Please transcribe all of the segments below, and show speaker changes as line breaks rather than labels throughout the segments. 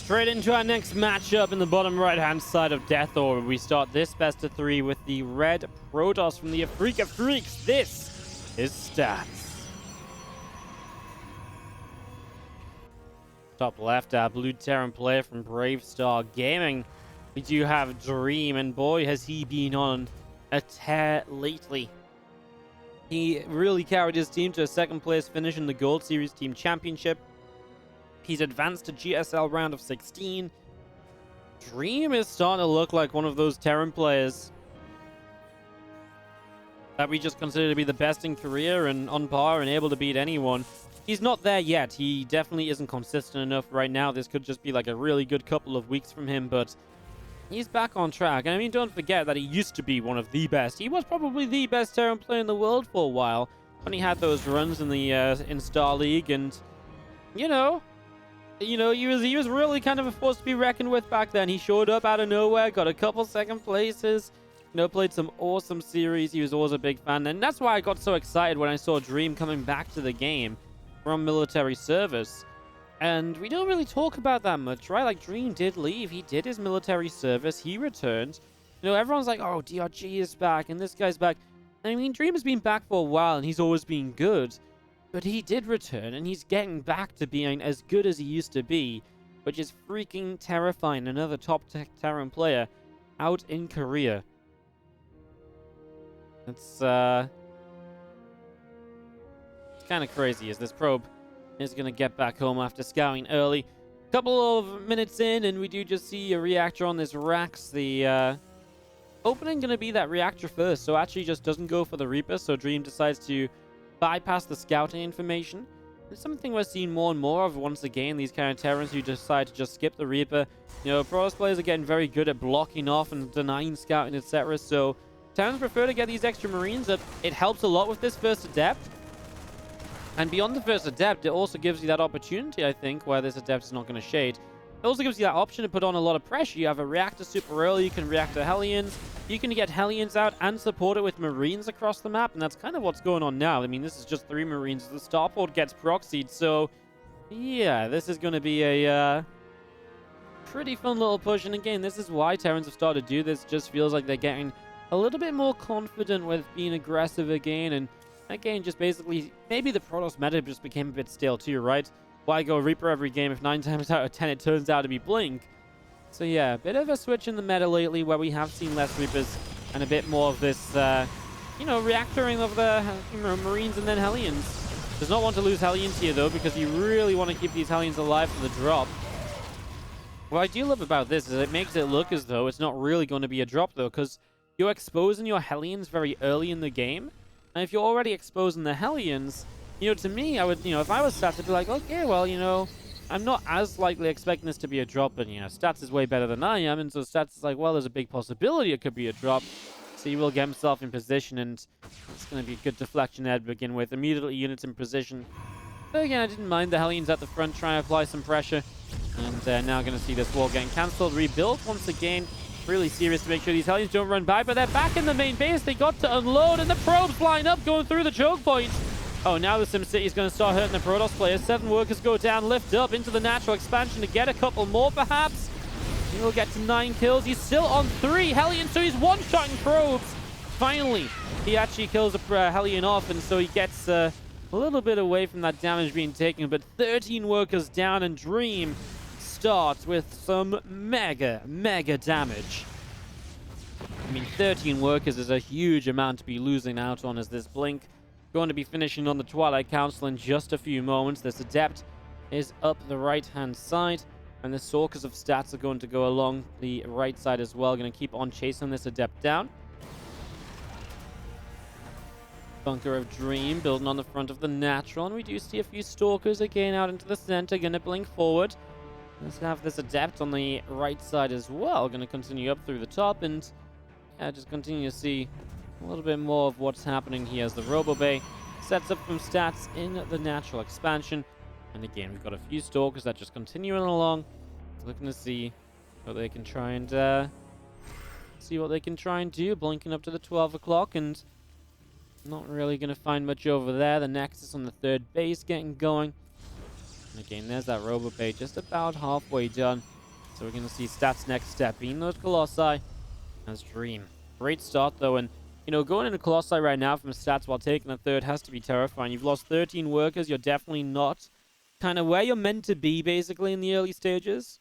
Straight into our next matchup in the bottom right-hand side of Death Order. We start this best of 3 with the red Protoss from the Afrika Freaks. This is Stats. Top left, our blue Terran player from Brave Star Gaming. We do have Dream, and boy, has he been on a tear lately. He really carried his team to a second place finish in the Gold Series Team Championship. He's advanced to GSL round of 16. Dream is starting to look like one of those Terran players that we just consider to be the best in Korea and on par and able to beat anyone. He's not there yet. He definitely isn't consistent enough right now. This could just be like a really good couple of weeks from him, but he's back on track. And I mean, don't forget that he used to be one of the best. He was probably the best Terran player in the world for a while when he had those runs in the in Star League, and you know, he was really kind of a force to be reckoned with back then. He showed up out of nowhere, got a couple second places, played some awesome series. He was always a big fan, and that's why I got so excited when I saw Dream coming back to the game from military service. And we don't really talk about that much, right? Like, Dream did leave. He did his military service. He returned. Everyone's like, oh, DRG is back, and this guy's back. I mean, Dream has been back for a while, and he's always been good. But he did return, and he's getting back to being as good as he used to be, which is freaking terrifying. Another top Terran player out in Korea. It's kind of crazy as this probe is going to get back home after scouting early. Couple of minutes in, and we do just see a reactor on this Rax. The opening going to be that reactor first, so actually just doesn't go for the Reaper, so Dream decides to bypass the scouting information. It's something we're seeing more and more of once again, these kind of Terrans who decide to just skip the Reaper. Protoss players are getting very good at blocking off and denying scouting, etc. So Terrans prefer to get these extra Marines. It helps a lot with this first Adept. And beyond the first Adept, it also gives you that opportunity, I think, where this Adept is not going to shade. It also gives you that option to put on a lot of pressure. You have a reactor super early, you can react to Hellions. You can get Hellions out and support it with Marines across the map, and that's kind of what's going on now. I mean, this is just 3 Marines. The starport gets proxied, so yeah, this is going to be a pretty fun little push. And again, this is why Terrans have started to do this. Just feels like they're getting a little bit more confident with being aggressive again, and again, just basically, maybe the Protoss meta just became a bit stale too, right? Why go Reaper every game if 9 times out of 10 it turns out to be Blink? So yeah, a bit of a switch in the meta lately where we have seen less Reapers and a bit more of this, reactoring of the Marines and then Hellions. Does not want to lose Hellions here though, because you really want to keep these Hellions alive for the drop. What I do love about this is it makes it look as though it's not really going to be a drop though, because you're exposing your Hellions very early in the game. And if you're already exposing the Hellions, to me, I would, if I was Stats, I'd be like, okay, well, I'm not as likely expecting this to be a drop, but, Stats is way better than I am, and so Stats is like, well, there's a big possibility it could be a drop. So he will get himself in position, and it's going to be a good deflection there to begin with. Immediately, units in position. But again, I didn't mind the Hellions at the front trying to apply some pressure. And now going to see this wall getting cancelled. Rebuilt once again. Really serious to make sure these Hellions don't run by, but they're back in the main base. They got to unload, and the probes line up going through the choke point. Oh, now the SimCity is going to start hurting the Protoss players. 7 workers go down, lift up into the natural expansion to get a couple more, perhaps. He will get to 9 kills. He's still on 3 Hellions, so he's one-shotting probes. Finally, he actually kills a Hellion off, and so he gets a little bit away from that damage being taken. But 13 workers down, and Dream starts with some mega damage. I mean, 13 workers is a huge amount to be losing out on as this Blink going to be finishing on the Twilight Council in just a few moments. This Adept is up the right-hand side, and the Sorkers of Stats are going to go along the right side as well. Going to keep on chasing this Adept down. Bunker of Dream building on the front of the Natural, and we do see a few Stalkers again out into the center. Going to blink forward. Let's have this Adept on the right side as well. Going to continue up through the top, and just continue to see a little bit more of what's happening here as the Robo Bay sets up from Stats in the natural expansion. And again, we've got a few Stalkers that just continuing along, looking to see what they can try and do. Blinking up to the 12 o'clock, and not really going to find much over there. The Nexus on the 3rd base getting going. And again, there's that RoboPay just about halfway done. So we're going to see Stats next step being those Colossi as Dream. Great start, though, and, you know, going into Colossi right now from Stats while taking a third has to be terrifying. You've lost 13 workers. You're definitely not kind of where you're meant to be, basically, in the early stages.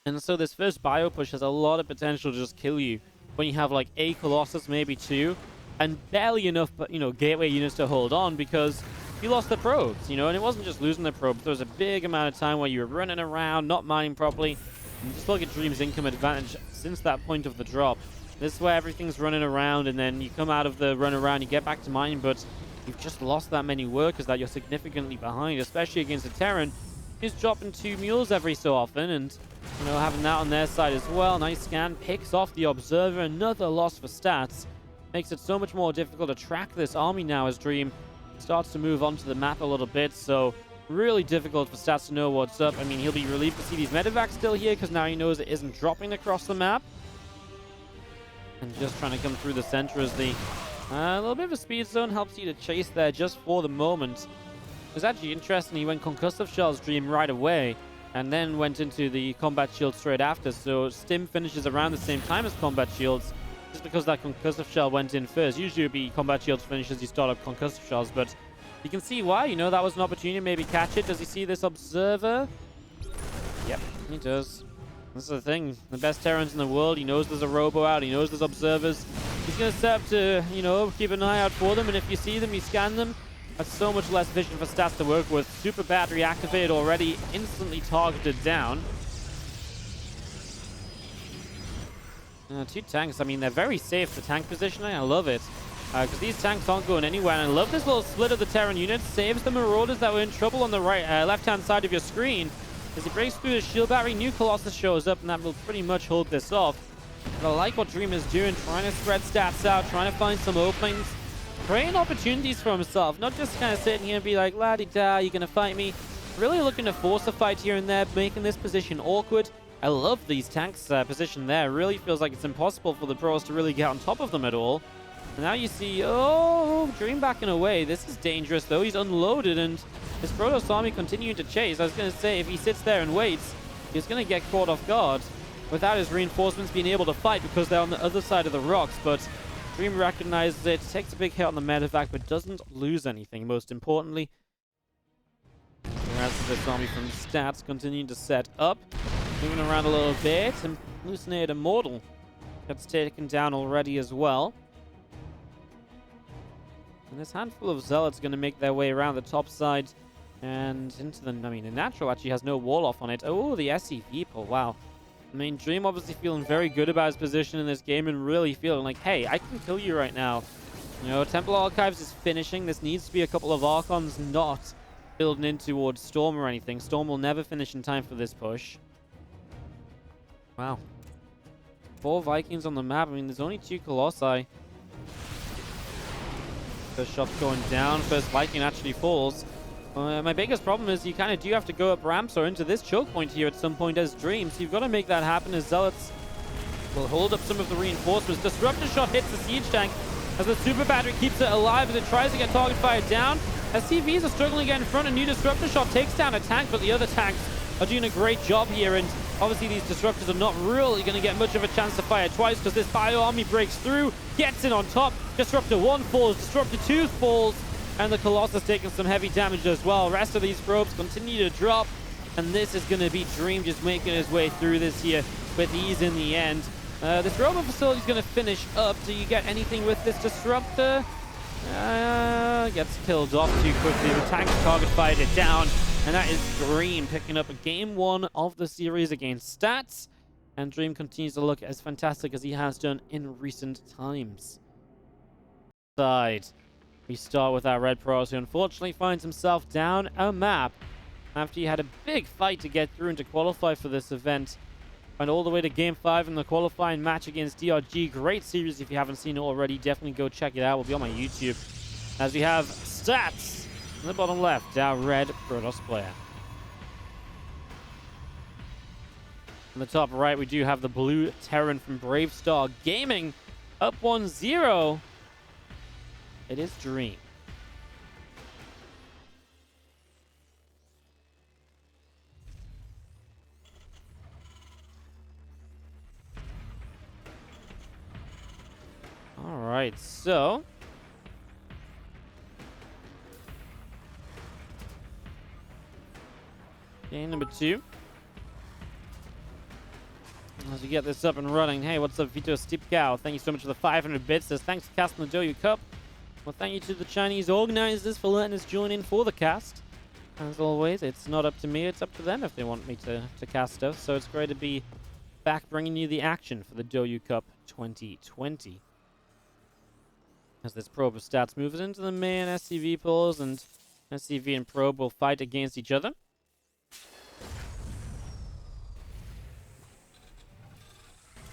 And so this first bio push has a lot of potential to just kill you when you have, like, a Colossus, maybe two, and barely enough, you know, gateway units to hold on because you lost the probes, you know, and it wasn't just losing the probes. There was a big amount of time where you were running around, not mining properly. And just look at Dream's income advantage since that point of the drop. This is where everything's running around, and then you come out of the run around, you get back to mining, but you've just lost that many workers that you're significantly behind, especially against a Terran who's dropping 2 mules every so often, and, you know, having that on their side as well. Nice scan, picks off the Observer, another loss for Stats. Makes it so much more difficult to track this army now as Dream starts to move onto the map a little bit, so really difficult for Stats to know what's up. I mean, he'll be relieved to see these medevacs still here because now he knows it isn't dropping across the map. And just trying to come through the center as the little bit of a speed zone helps you to chase there just for the moment. It was actually interesting. He went Concussive Shells Dream right away and then went into the Combat Shield straight after. So Stim finishes around the same time as Combat Shields just because that Concussive Shell went in first. Usually it would be Combat Shields finishes you start up Concussive Shells, but you can see why. You know, that was an opportunity to maybe catch it. Does he see this Observer? Yep, he does. This is the thing. The best Terrans in the world. He knows there's a Robo out. He knows there's Observers. He's going to set up to, you know, keep an eye out for them. And if you see them, you scan them. That's so much less vision for Stats to work with. Super Battery activated already. Instantly targeted down. 2 tanks. I mean, they're very safe for tank positioning. I love it. Because these tanks aren't going anywhere. And I love this little split of the Terran units. Saves the Marauders that were in trouble on the right, left-hand side of your screen. As he breaks through the shield battery, new Colossus shows up, and that will pretty much hold this off. But I like what Dream is doing, trying to spread Stats out, trying to find some openings, creating opportunities for himself, not just kind of sitting here and be like, la-di-da, you're going to fight me. Really looking to force a fight here and there, making this position awkward. I love these tanks' position there. It really feels like it's impossible for the pros to really get on top of them at all. And now you see, oh, Dream backing away. This is dangerous, though. He's unloaded, and his Protoss army continuing to chase. I was going to say, if he sits there and waits, he's going to get caught off guard without his reinforcements being able to fight because they're on the other side of the rocks. But Dream recognizes it, takes a big hit on the medevac, but doesn't lose anything, most importantly. The rest of this army from Stats continuing to set up, moving around a little bit, and Hallucinated Immortal gets taken down already as well. And this handful of Zealots going to make their way around the top side and into the... I mean, the Natural actually has no wall off on it. Oh, the SCV pull. Wow. I mean, Dream obviously feeling very good about his position in this game and really feeling like, hey, I can kill you right now. You know, Temple Archives is finishing. This needs to be a couple of Archons not building in towards Storm or anything. Storm will never finish in time for this push. Wow. 4 Vikings on the map. I mean, there's only 2 Colossi. First shot's going down. First Viking actually falls. My biggest problem is you kind of do have to go up ramps or into this choke point here at some point as Dream. So you've got to make that happen as Zealots will hold up some of the reinforcements. Disruptor shot hits the siege tank as the super battery keeps it alive as it tries to get target fired down. As CVs are struggling to get in front, a new disruptor shot takes down a tank, but the other tanks are doing a great job here. And obviously these disruptors are not really going to get much of a chance to fire twice because this bio army breaks through, gets in on top. Disruptor 1 falls, Disruptor 2 falls, and the Colossus taking some heavy damage as well. Rest of these probes continue to drop, and this is going to be Dream just making his way through this here with ease in the end. This robot facility is going to finish up. Do you get anything with this Disruptor? Gets killed off too quickly. The tank target fired it down, and that is Dream picking up a game 1 of the series against Stats. And Dream continues to look as fantastic as he has done in recent times. Side. We start with our Red Pros, who unfortunately finds himself down a map after he had a big fight to get through and to qualify for this event. And all the way to Game 5 in the qualifying match against DRG. Great series if you haven't seen it already. Definitely go check it out. It will be on my YouTube. As we have Stats in the bottom left, our red Protoss player. In the top right, we do have the blue Terran from Bravestar Gaming. Up 1-0. It is Dream. right, so game number 2. As we get this up and running. Hey, what's up, Vito Stipkow? Thank you so much for the 500 bits. Says thanks for casting the Douyu Cup. Well, thank you to the Chinese organizers for letting us join in for the cast. As always, it's not up to me, it's up to them if they want me to cast stuff. So it's great to be back bringing you the action for the Douyu Cup 2020. As this probe of stats moves into the main SCV pools, and SCV and probe will fight against each other.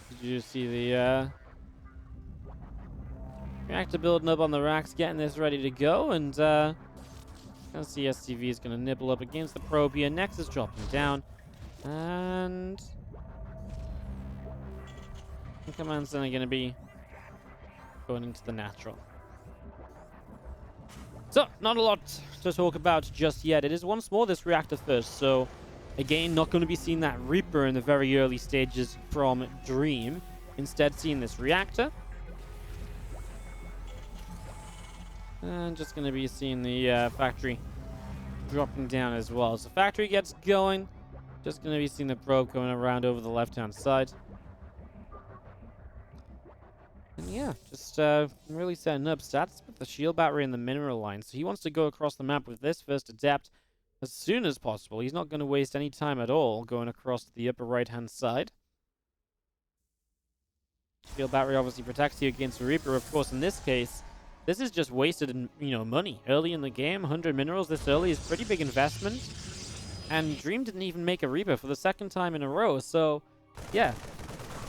Did you see the reactor building up on the racks, getting this ready to go, and see SCV is going to nibble up against the probe here. Nexus dropping down, and the command center going to be going into the natural. So, not a lot to talk about just yet. It is once more this reactor first, so again, not going to be seeing that Reaper in the very early stages from Dream. Instead, seeing this reactor. And just going to be seeing the factory dropping down as well. So factory gets going. Just going to be seeing the probe going around over the left-hand side. And yeah, just really setting up stats with the shield battery and the mineral line. So he wants to go across the map with this first adept as soon as possible. He's not going to waste any time at all going across to the upper right-hand side. Shield battery obviously protects you against Reaper. Of course, in this case, this is just wasted in, money. Early in the game, 100 minerals this early is pretty big investment. And Dream didn't even make a Reaper for the second time in a row. So, yeah,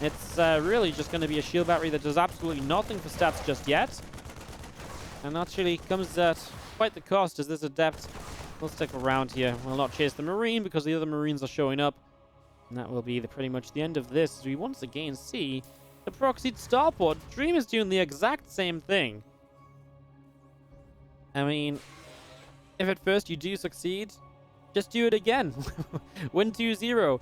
it's really just going to be a shield battery that does absolutely nothing for stats just yet. And actually comes at quite the cost, as this adept will stick around here. Will not chase the Marine because the other Marines are showing up. And that will be pretty much the end of this, as we once again see the proxied starport. Dream is doing the exact same thing. I mean, if at first you do succeed, just do it again. Win 2-0.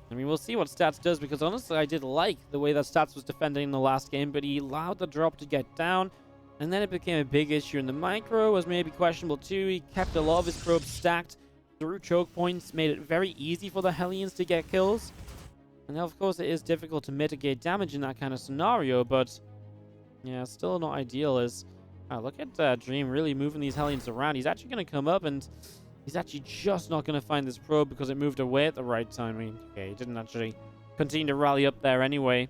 I mean, we'll see what Stats does, because honestly, I did like the way that Stats was defending in the last game, but he allowed the drop to get down, and then it became a big issue. In the micro was maybe questionable too. He kept a lot of his probes stacked through choke points, made it very easy for the Hellions to get kills. And now, of course, it is difficult to mitigate damage in that kind of scenario, but yeah, still not ideal. As look at Dream really moving these Hellions around. He's actually going to come up, and he's actually just not going to find this probe because it moved away at the right time. I mean, okay, he didn't actually continue to rally up there anyway.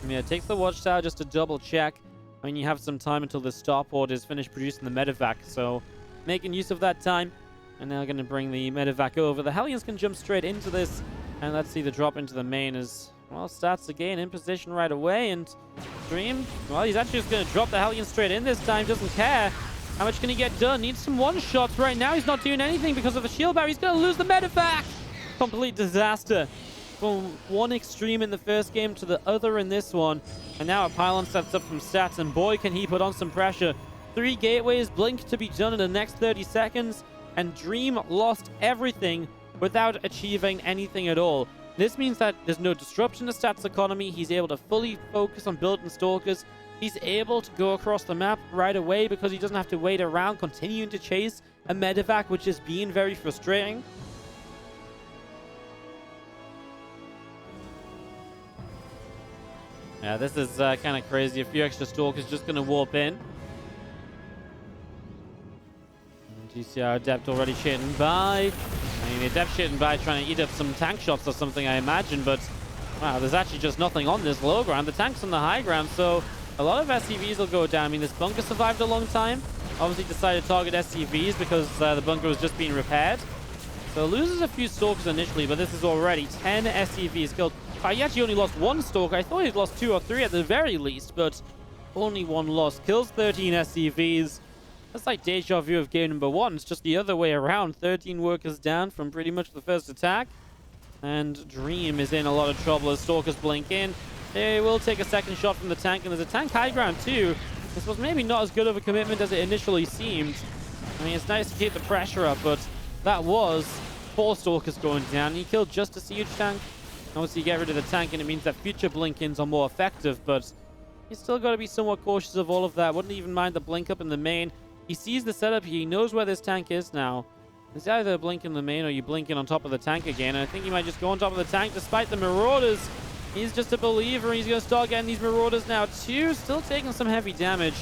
I mean, it takes the watchtower just to double check. I mean, you have some time until the starport is finished producing the medevac, so making use of that time. And now going to bring the medevac over. The Hellions can jump straight into this, and let's see the drop into the main as well. Stats again in position right away, and Dream, well, he's actually just going to drop the Hellions straight in this time. Doesn't care how much can he get done. Needs some one-shots right now. He's not doing anything because of the shield barrier. He's going to lose the medevac. Complete disaster from one extreme in the first game to the other in this one. And now a pylon sets up from Stats, and boy, can he put on some pressure. 3 gateways, blink to be done in the next 30 seconds, and Dream lost everything without achieving anything at all. This means that there's no disruption to Stats' economy. He's able to fully focus on building Stalkers. He's able to go across the map right away because he doesn't have to wait around continuing to chase a medevac, which is being very frustrating. Yeah, this is kind of crazy. A few extra Stalkers just going to warp in. GCR Adept already shitting by. I mean, the Adept shitting by trying to eat up some tank shots or something, I imagine, but wow, there's actually just nothing on this low ground. The tank's on the high ground, so a lot of SCVs will go down. I mean, this bunker survived a long time. Obviously decided to target SCVs because the bunker was just being repaired. So loses a few Stalkers initially, but this is already 10 SCVs killed. He actually only lost 1 Stalker. I thought he'd lost 2 or 3 at the very least, but only 1 loss. Kills 13 SCVs. That's like deja vu of game number 1. It's just the other way around. 13 workers down from pretty much the first attack. And Dream is in a lot of trouble as Stalkers blink in. They will take a second shot from the tank, and there's a tank high ground too. This was maybe not as good of a commitment as it initially seemed. I mean, it's nice to keep the pressure up, but that was 4 Stalkers going down. He killed just a siege tank. Obviously, you get rid of the tank, and it means that future blink-ins are more effective, but He's still got to be somewhat cautious of all of that. Wouldn't even mind the blink up in the main. He sees the setup here. He knows where this tank is now. It's either blink in the main or you blink in on top of the tank again. And I think he might just go on top of the tank despite the Marauders. He's just a believer. He's going to start getting these Marauders now too. Still taking some heavy damage.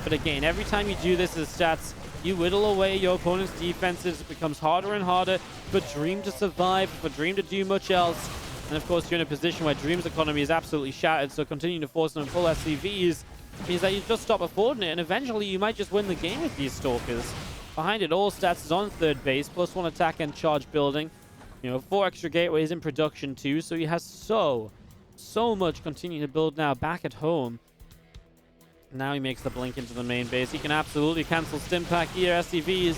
But again, every time you do this as stats, you whittle away your opponent's defenses. It becomes harder and harder for Dream to survive, for Dream to do much else. And of course, you're in a position where Dream's economy is absolutely shattered. So continuing to force them to pull SCVs means that you just stop affording it. And eventually, you might just win the game with these Stalkers. Behind it all, Stats is on third base, +1 attack and charge building. 4 extra gateways in production too, so he has so much continuing to build now back at home. Now he makes the blink into the main base. He can absolutely cancel Stimpack here. SCVs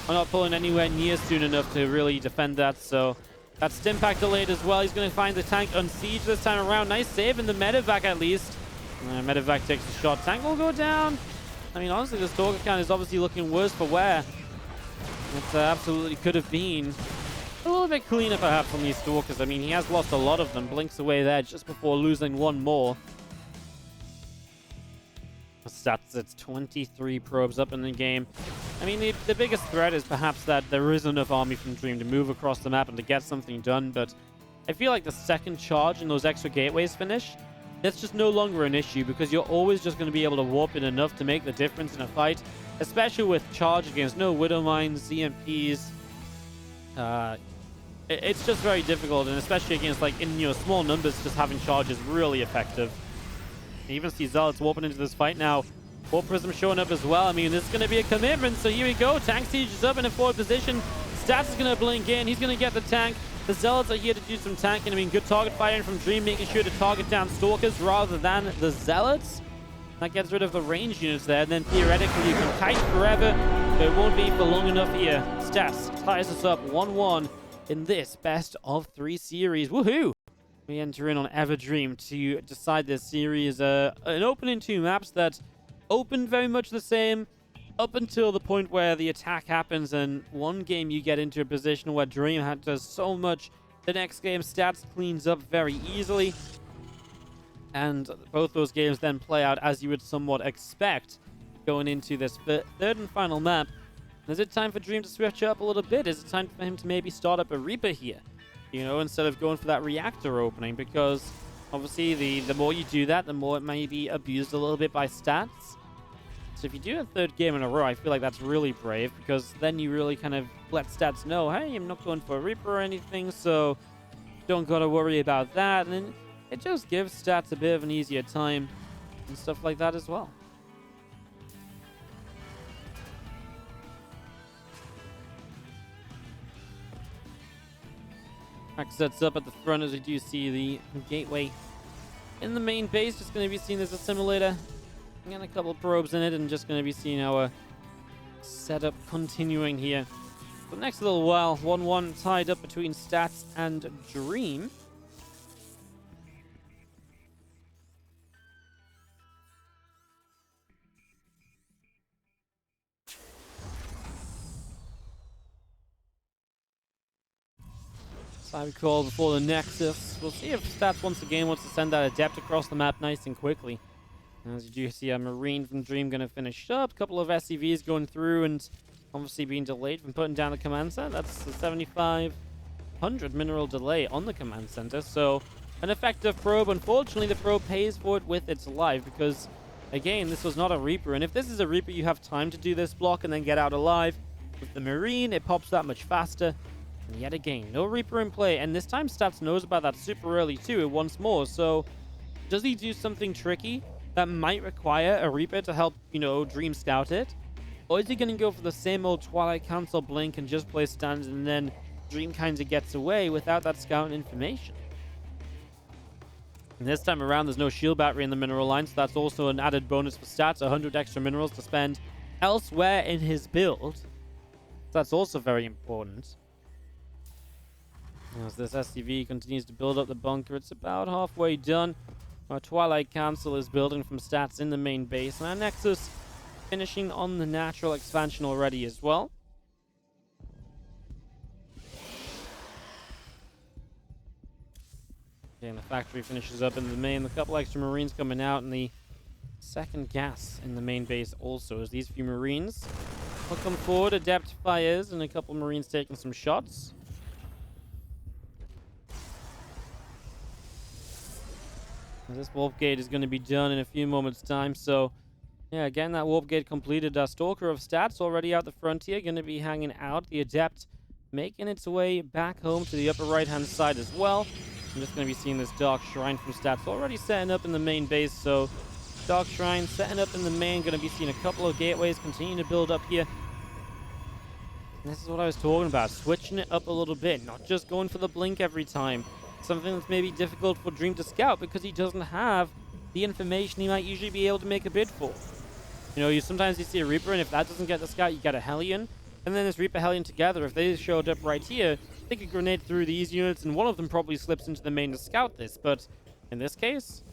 are not pulling anywhere near soon enough to really defend that, so that Stimpack delayed as well. He's going to find the tank unsieged this time around. Nice save in the medevac at least. Medevac takes a shot. Tank will go down. I mean, honestly, the Stalker count is obviously looking worse for wear. It absolutely could have been a little bit cleaner, perhaps, on these Stalkers. I mean, he has lost a lot of them. Blinks away there just before losing one more. Stats, it's 23 probes up in the game. I mean, the biggest threat is perhaps that there is enough army from Dream to move across the map and to get something done, but I feel like the second charge and those extra gateways finish, that's just no longer an issue because you're always just going to be able to warp in enough to make the difference in a fight, especially with charge against no Widow Mines, ZMPs. It's just very difficult, and especially against, like, in small numbers, just having charge is really effective. You even see Zealots warping into this fight now. Warp Prism showing up as well. I mean, this is going to be a commitment, so here we go. Tank Siege is up in a forward position. Stats is going to blink in. He's going to get the tank. The Zealots are here to do some tanking. I mean, good target firing from Dream, making sure to target down Stalkers rather than the Zealots. That gets rid of the range units there. And then theoretically, you can kite forever, but it won't be for long enough here. Stats ties us up 1-1 in this best of 3 series. Woohoo! We enter in on Everdream to decide this series. An opening 2 maps that opened very much the same up until the point where the attack happens, and one game you get into a position where Dream does so much. The next game, Stats cleans up very easily. And both those games then play out as you would somewhat expect going into this third and final map. Is it time for Dream to switch up a little bit? Is it time for him to maybe start up a Reaper here? Instead of going for that reactor opening, because obviously the more you do that, the more it may be abused a little bit by Stats. So if you do a third game in a row, I feel like that's really brave, because then you really kind of let Stats know, hey, I'm not going for a Reaper or anything, so don't gotta worry about that. And then it just gives Stats a bit of an easier time and stuff like that as well. Max sets up at the front as we do see the gateway in the main base. Just going to be seen as a simulator. And a couple of probes in it, and just going to be seeing our setup continuing here. For the next little while, 1-1 tied up between Stats and Dream. I recall before the Nexus. We'll see if Stats once again wants to send that Adept across the map nice and quickly. As you do see a Marine from Dream going to finish up. A couple of SCVs going through and obviously being delayed from putting down the command center. That's the 7,500 mineral delay on the command center. So an effective probe. Unfortunately, the probe pays for it with its life because, again, this was not a Reaper. And if this is a Reaper, you have time to do this block and then get out alive. With the Marine, it pops that much faster. And yet again, no Reaper in play, and this time Stats knows about that super early too, once more. So, does he do something tricky that might require a Reaper to help, Dream scout it? Or is he going to go for the same old Twilight Council blink and just play stands, and then Dream kind of gets away without that scout information? And this time around, there's no shield battery in the mineral line, so that's also an added bonus for Stats, 100 extra minerals to spend elsewhere in his build. So that's also very important. As this SCV continues to build up the bunker, it's about halfway done. Our Twilight Council is building from Stats in the main base, and our Nexus finishing on the natural expansion already as well. Okay, and the factory finishes up in the main. A couple extra Marines coming out, and the second gas in the main base also, as these few Marines will come forward. Adept fires, and a couple Marines taking some shots. This warp gate is going to be done in a few moments' time, so yeah, again, that warp gate completed. Stalker of Stats already out the frontier, going to be hanging out. The Adept making its way back home to the upper right-hand side as well. I'm just going to be seeing this Dark Shrine from Stats already setting up in the main base, so Dark Shrine setting up in the main, going to be seeing a couple of gateways continuing to build up here. And this is what I was talking about, switching it up a little bit, not just going for the blink every time. Something that's maybe difficult for Dream to scout because he doesn't have the information he might usually be able to make a bid for. You know, sometimes you see a Reaper, and if that doesn't get the scout, you get a Hellion. And then this Reaper Hellion together, if they showed up right here, they could grenade through these units, and one of them probably slips into the main to scout this. But in this case,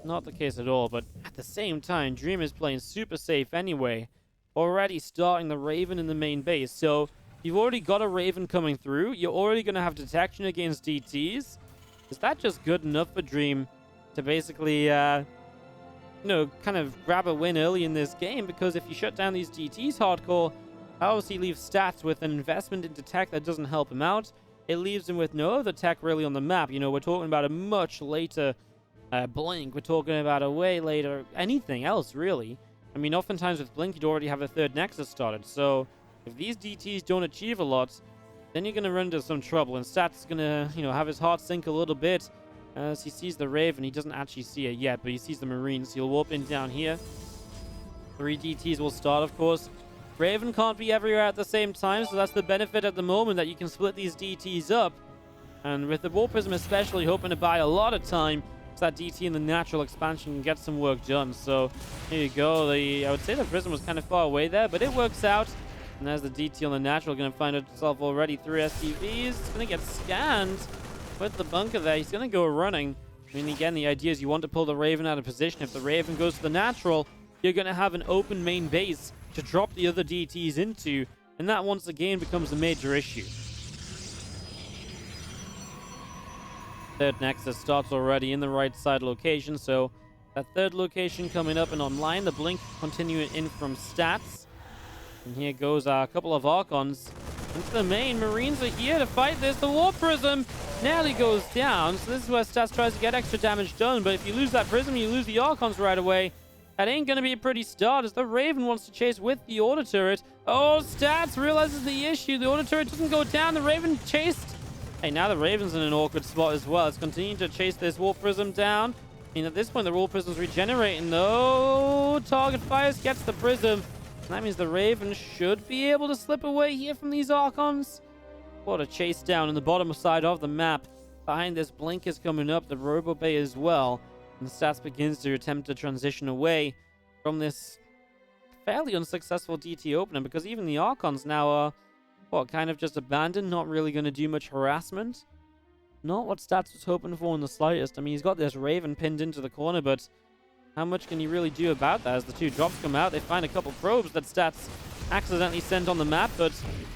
not the case at all. But at the same time, Dream is playing super safe anyway, already starting the Raven in the main base. So you've already got a Raven coming through. You're already going to have detection against DTs. Is that just good enough for Dream to basically, you know, kind of grab a win early in this game? Because if you shut down these DTs hardcore, obviously leaves Stats with an investment into tech that doesn't help him out. It leaves him with no other tech really on the map. You know, we're talking about a much later blink. We're talking about a way later anything else, really. I mean, oftentimes with blink, you'd already have a third Nexus started. So if these DTs don't achieve a lot, then you're going to run into some trouble, and Stats is going to, you know, have his heart sink a little bit as he sees the Raven. He doesn't actually see it yet, but he sees the Marines. He'll warp in down here. 3 DTs will start, of course. Raven can't be everywhere at the same time, so that's the benefit at the moment, that you can split these DTs up. And with the Warp Prism especially, hoping to buy a lot of time, so that DT in the natural expansion can get some work done. So here you go. I would say the Prism was kind of far away there, but it works out. And there's the DT on the natural, going to find itself already 3 STVs. It's going to get scanned with the bunker there. He's going to go running. I mean, again, the idea is you want to pull the Raven out of position. If the Raven goes to the natural, you're going to have an open main base to drop the other DTs into. And that, once again, becomes a major issue. Third Nexus starts already in the right side location. So that third location coming up and online. The blink continuing in from Stats. And here goes a couple of Archons into the main. Marines are here to fight this. The Warp Prism nearly goes down. So this is where Stats tries to get extra damage done. But if you lose that Prism, you lose the Archons right away. That ain't going to be a pretty start, as the Raven wants to chase with the Order Turret. Oh, Stats realizes the issue. The Order Turret doesn't go down. The Raven chased. Hey, now the Raven's in an awkward spot as well. It's continuing to chase this Warp Prism down. I mean, at this point, the Warp Prism's regenerating. No, target fires, gets the Prism. That means the Raven should be able to slip away here from these Archons. What a chase down in the bottom side of the map. Behind this blink is coming up, the Robo Bay as well. And Stats begins to attempt to transition away from this fairly unsuccessful DT opener, because even the Archons now are, what, kind of just abandoned, not really going to do much harassment. Not what Stats was hoping for in the slightest. I mean, he's got this Raven pinned into the corner, but how much can you really do about that? As the 2 drops come out, they find a couple probes that Stats accidentally sent on the map, but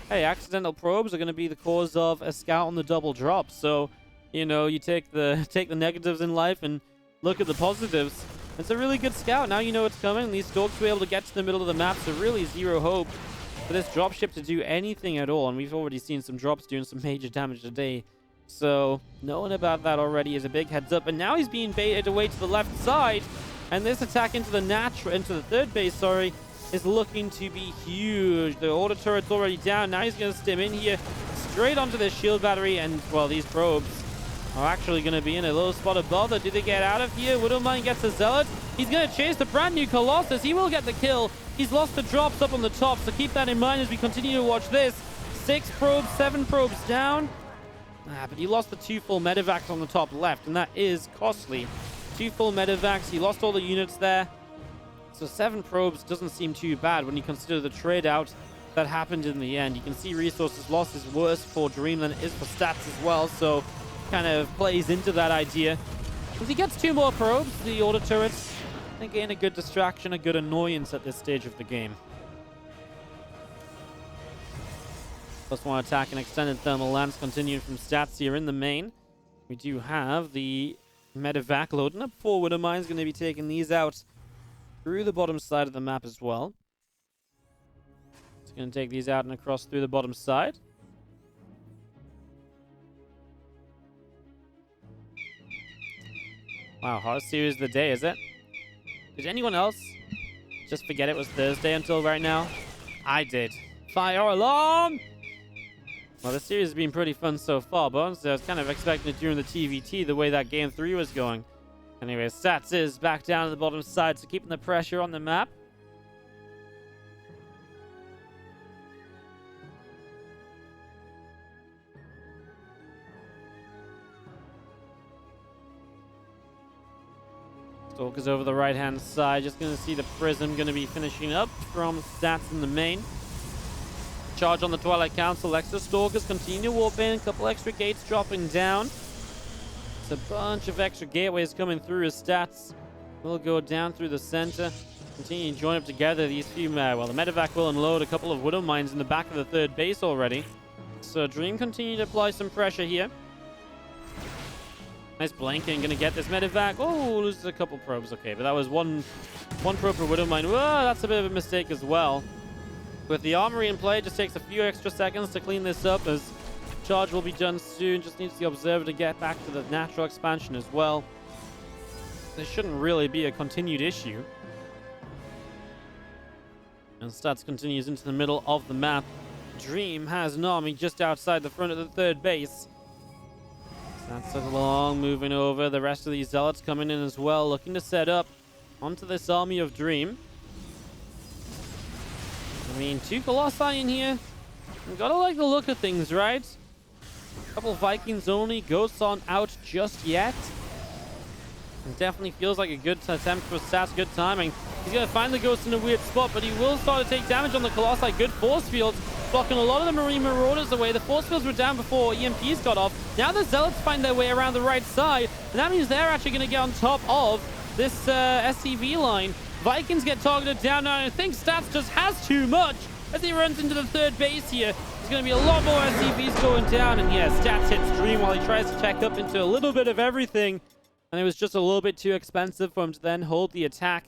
hey, accidental probes are going to be the cause of a scout on the double drop. So, you know, you take the negatives in life and look at the positives. It's a really good scout. Now you know it's coming, and these Storks will be able to get to the middle of the map, so really zero hope for this dropship to do anything at all. And we've already seen some drops doing some major damage today. So knowing about that already is a big heads up. And now he's being baited away to the left side. And this attack into the third base, sorry, is looking to be huge. The Order Turret's already down. Now he's going to stim in here straight onto this shield battery. And, well, these probes are actually going to be in a little spot above it. Do they get out of here? Widowmine gets a Zealot. He's going to chase the brand new Colossus. He will get the kill. He's lost the drops up on the top, so keep that in mind as we continue to watch this. 6 probes, 7 probes down. But he lost the 2 full medevacs on the top left, and that is costly. 2 full medevacs. He lost all the units there. So 7 probes doesn't seem too bad when you consider the trade out that happened in the end. You can see resources lost is worse for Dream than it is for Stats as well, so kind of plays into that idea. If he gets 2 more probes, the Order Turrets, again, a good distraction, a good annoyance at this stage of the game. +1 attack and extended thermal lance continuing from Stats here in the main. We do have the medevac loading up. 4 Widowmines going to be taking these out through the bottom side of the map as well. It's going to take these out and across through the bottom side. Wow, hardest series of the day, is it? Did anyone else just forget it was Thursday until right now? I did. Fire alarm! Well, this series has been pretty fun so far, but honestly, I was kind of expecting it during the TvT, the way that Game 3 was going. Anyway, Stats is back down to the bottom side, so keeping the pressure on the map. Stalker's over the right-hand side. Just going to see the Prism going to be finishing up from Stats in the main. Charge on the Twilight Council. Extra Stalkers continue to warp in. A couple extra gates dropping down. It's a bunch of extra gateways coming through as Stats will go down through the center. Continue to join up together. These few, well, the Medevac will unload a couple of Widow Mines in the back of the third base already. So Dream continue to apply some pressure here. Nice blanking, gonna get this Medevac. Oh, loses a couple probes. Okay, but that was one probe per Widow Mine. Whoa, that's a bit of a mistake as well. With the armory in play, it just takes a few extra seconds to clean this up as charge will be done soon. Just needs the Observer to get back to the natural expansion as well. This shouldn't really be a continued issue. And Stats continues into the middle of the map. Dream has an army just outside the front of the third base. That's along, moving over. The rest of these Zealots coming in as well, looking to set up onto this army of Dream. I mean, 2 Colossi in here. You gotta like the look of things, right? A couple Vikings only. Ghosts aren't out just yet. It definitely feels like a good attempt for Stats. Good timing. He's gonna find the Ghost in a weird spot, but he will start to take damage on the Colossi. Good force fields, blocking a lot of the Marine Marauders away. The force fields were down before EMPs got off. Now the Zealots find their way around the right side, and that means they're actually going to get on top of this SCV line. Vikings get targeted down now, and I think Stats just has too much as he runs into the third base here. There's going to be a lot more SCVs going down, and yeah, Stats hits Dream while he tries to check up into a little bit of everything, and it was just a little bit too expensive for him to then hold the attack.